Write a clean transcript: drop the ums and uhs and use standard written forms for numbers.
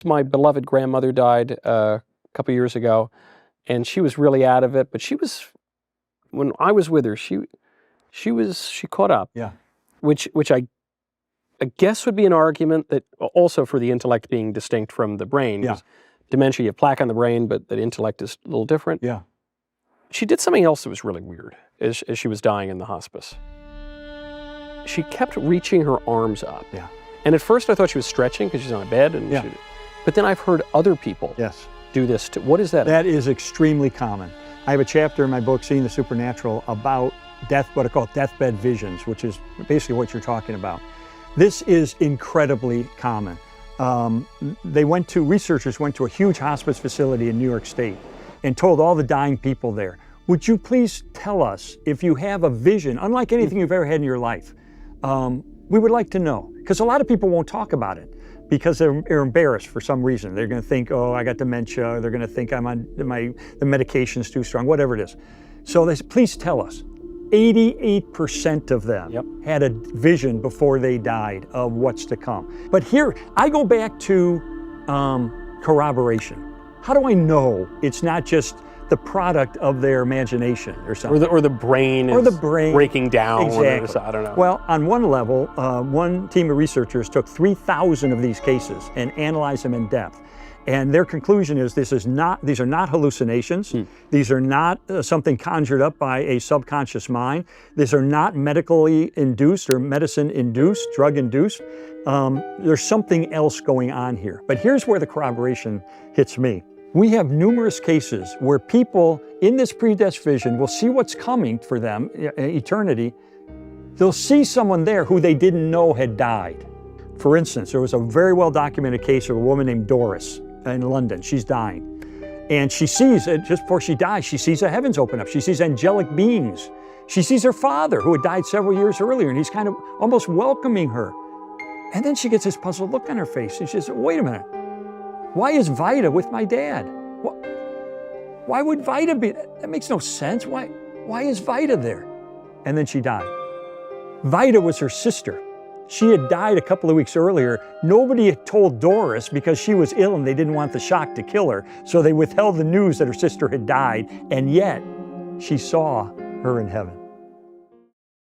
My beloved grandmother died a couple years ago, and she was really out of it, but when I was with her, she caught up. Yeah. Which I guess would be an argument that also for the intellect being distinct from the brain. Yeah. Dementia, you have plaque on the brain, but the intellect is a little different. Yeah. She did something else that was really weird as she was dying in the hospice. She kept reaching her arms up. Yeah. And at first I thought she was stretching because she's on a bed. But then I've heard other people do this too. What is that? That is extremely common. I have a chapter in my book, Seeing the Supernatural, about what I call deathbed visions, which is basically what you're talking about. This is incredibly common. Researchers went to a huge hospice facility in New York State and told all the dying people there, would you please tell us if you have a vision, unlike anything you've ever had in your life? We would like to know, because a lot of people won't talk about it because they're embarrassed for some reason. They're going to think, oh, I got dementia, or they're going to think I'm on the medication's too strong, whatever it is. So they said, please tell us. 88% of them had a vision before they died of what's to come. But here, I go back to corroboration. How do I know it's not just the product of their imagination or something? Or the brain is breaking down. Exactly. I don't know. Well, on one level, one team of researchers took 3,000 of these cases and analyzed them in depth. And their conclusion is these are not hallucinations. These are not something conjured up by a subconscious mind. These are not medically induced or medicine-induced, drug-induced. There's something else going on here. But here's where the corroboration hits me. We have numerous cases where people in this predestined vision will see what's coming for them, eternity. They'll see someone there who they didn't know had died. For instance, there was a very well-documented case of a woman named Doris in London. She's dying. And she sees, just before she dies, she sees the heavens open up. She sees angelic beings. She sees her father, who had died several years earlier, and he's kind of almost welcoming her. And then she gets this puzzled look on her face, and she says, wait a minute. Why is Vida with my dad? Why would Vida be? That makes no sense. Why is Vida there? And then she died. Vida was her sister. She had died a couple of weeks earlier. Nobody had told Doris because she was ill and they didn't want the shock to kill her. So they withheld the news that her sister had died, and yet she saw her in heaven.